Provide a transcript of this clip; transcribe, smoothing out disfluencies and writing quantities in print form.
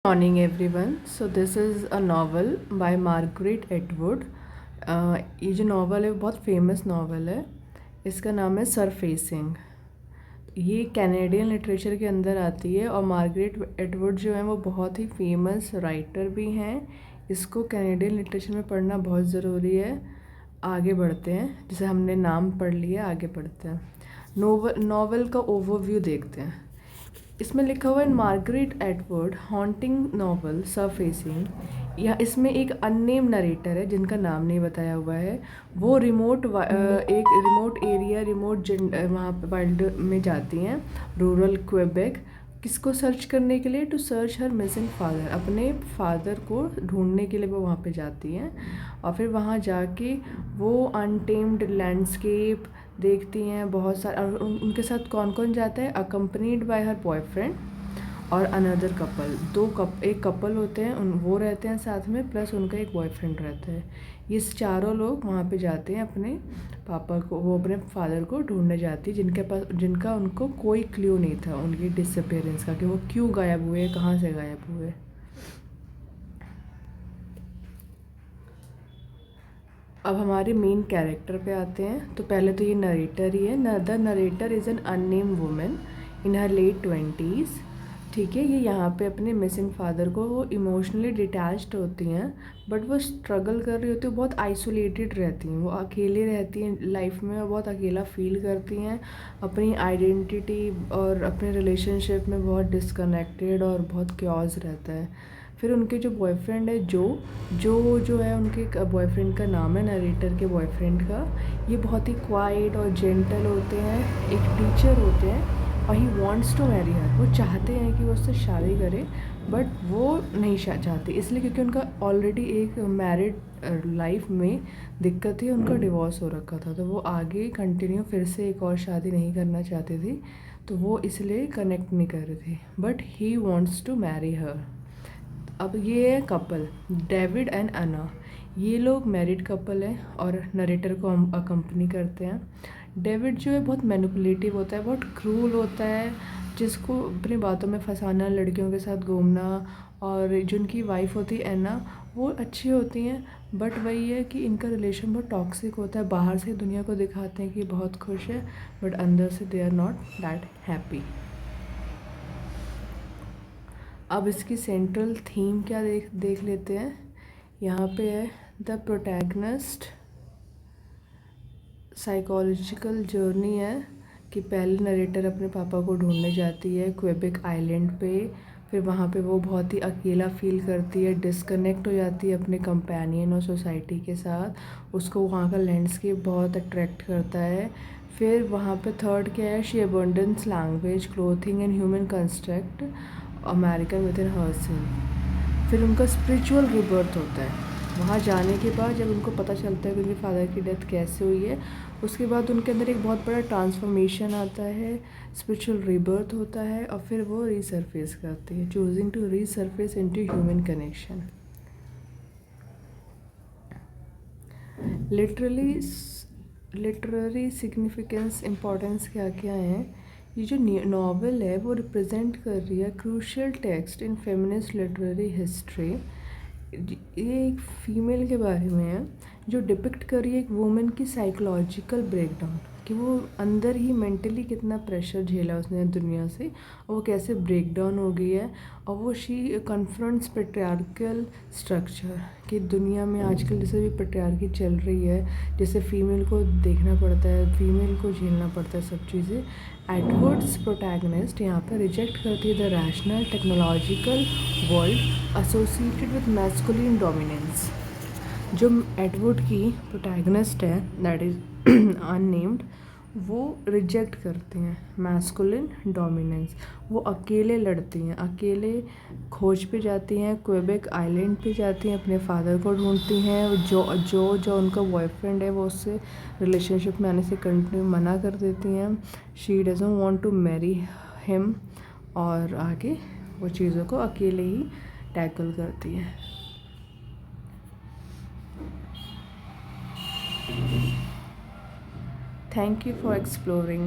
Morning everyone. So this is a novel by Margaret Atwood. ये जो novel है वो बहुत फेमस नावल है। इसका नाम है सरफेसिंग। ये कैनेडियन लिटरेचर के अंदर आती है और मार्गरेट एटवुड जो है वो बहुत ही फेमस राइटर भी हैं। इसको कैनेडियन लिटरेचर में पढ़ना बहुत ज़रूरी है। आगे बढ़ते हैं, जैसे हमने नाम पढ़ लिया, आगे बढ़ते हैं। नावल का ओवरव्यू देखते हैं। इसमें लिखा हुआ है Margaret Atwood haunting novel surfacing. या इसमें एक अननेम नरेटर है जिनका नाम नहीं बताया हुआ है। वो एक रिमोट एरिया, वहाँ पे वाइल्ड में जाती हैं, रूरल क्वेबेक। किसको सर्च करने के लिए? To search her missing father. अपने फादर को ढूंढने के लिए वो वहाँ पे जाती हैं। और फिर वहाँ जाके वो अनटेम्ड लैंडस्केप देखती हैं बहुत सारे। और उनके साथ कौन कौन जाता है? अकम्पनीड बाय हर बॉयफ्रेंड और अनदर कपल। एक कपल होते हैं, वो रहते हैं साथ में, प्लस उनका एक बॉयफ्रेंड रहता है। ये चारों लोग वहाँ पे जाते हैं अपने पापा को, वो अपने फादर को ढूंढने जाती है, जिनका उनको कोई क्ल्यू नहीं था उनकी डिसअपेरेंस का, कि वो क्यों गायब हुए, कहाँ से गायब हुए। अब हमारे मेन कैरेक्टर पे आते हैं। तो पहले तो ये नरेटर ही है। The narrator is an unnamed woman in her late 20s। ठीक है, ये यहाँ पे अपने मिसिंग फादर को, वो इमोशनली डिटैच्ड होती हैं, बट वो स्ट्रगल कर रही होती है, बहुत आइसोलेटेड रहती हैं, वो अकेले रहती हैं लाइफ में, और बहुत अकेला फील करती हैं। अपनी आइडेंटिटी और अपने रिलेशनशिप में बहुत डिसकनेक्टेड और बहुत क्योस रहता है। फिर उनके जो बॉयफ्रेंड है, जो है, उनके बॉयफ्रेंड का नाम है नरेटर के बॉयफ्रेंड का। ये बहुत ही क्वाइट और जेंटल होते हैं, एक टीचर होते हैं, और he wants to marry her. वो चाहते हैं कि वो उससे शादी करे, बट वो नहीं चाहते, इसलिए क्योंकि उनका ऑलरेडी एक मैरिड लाइफ में दिक्कत थी, उनका डिवोर्स हो रखा था, तो वो आगे कंटिन्यू फिर से एक और शादी नहीं करना चाहती थी, तो वो इसलिए कनेक्ट नहीं कर रहे थे, but he wants to marry her. अब ये है कपल, डेविड एंड अना। ये लोग मैरिड कपल हैं और नरेटर को हम अकम्पनी करते हैं। डेविड जो है बहुत मैनिपुलेटिव होता है, बहुत क्रूल होता है, जिसको अपनी बातों में फंसाना, लड़कियों के साथ घूमना। और जो उनकी वाइफ होती है एना, वो अच्छी होती हैं, बट वही है कि इनका रिलेशन बहुत टॉक्सिक होता है। बाहर से दुनिया को दिखाते हैं कि बहुत खुश है, बट अंदर से they are not that happy. अब इसकी सेंट्रल थीम क्या देख लेते हैं। यहाँ पे है द प्रोटैगनिस्ट साइकोलॉजिकल जर्नी है, कि पहले नरेटर अपने पापा को ढूंढने जाती है क्वेबेक आइलैंड पे। फिर वहाँ पे वो बहुत ही अकेला फील करती है, डिस्कनेक्ट हो जाती है अपने कंपेनियन और सोसाइटी के साथ। उसको वहाँ का लैंडस्केप बहुत अट्रैक्ट करता है। फिर वहाँ पे थर्ड क्या है? She abundance language, clothing and human construct American with in her scene. फिर उनका स्पिरिचुअल रिबर्थ होता है। वहाँ जाने के बाद जब उनको पता चलता है कि उनके फादर की डेथ कैसे हुई है, उसके बाद उनके अंदर एक बहुत बड़ा ट्रांसफॉर्मेशन आता है, स्पिरिचुअल रिबर्थ होता है, और फिर वो रीसरफेस करती है, choosing to resurface into human connection. Literary significance, importance क्या क्या है? ये जो नावल है वो रिप्रेजेंट कर रही है crucial text in feminist literary history. ये एक फ़ीमेल के बारे में है, जो डिपिक्ट कर रही है एक वुमेन की साइकोलॉजिकल ब्रेकडाउन, कि वो अंदर ही मेंटली कितना प्रेशर झेला उसने दुनिया से, और वो कैसे ब्रेकडाउन हो गई है। और वो शी कन्फ्रंट्स पेट्रियार्कल स्ट्रक्चर, कि दुनिया में आजकल जैसे भी पेट्रियार्की चल रही है, जैसे फीमेल को देखना पड़ता है, फीमेल को झेलना पड़ता है सब चीज़ें। एडवर्ड्स प्रोटैगनिस्ट यहाँ पर रिजेक्ट करती है the rational technological world associated with masculine dominance. जो एडवर्ड की प्रोटैगनिस्ट है, दैट इज़ अननेम्ड, वो रिजेक्ट करते हैं मैस्कुलिन डोमिनेंस। वो अकेले लड़ती हैं, अकेले खोज पे जाती हैं, क्वेबेक आइलैंड पे जाती हैं, अपने फादर को ढूंढती हैं। जो उनका बॉयफ्रेंड है वो उससे रिलेशनशिप में आने से कंटिन्यू मना कर देती हैं। She doesn't want to marry him, और आगे वो चीज़ों को अकेले ही टैकल करती हैं। Thank you for exploring.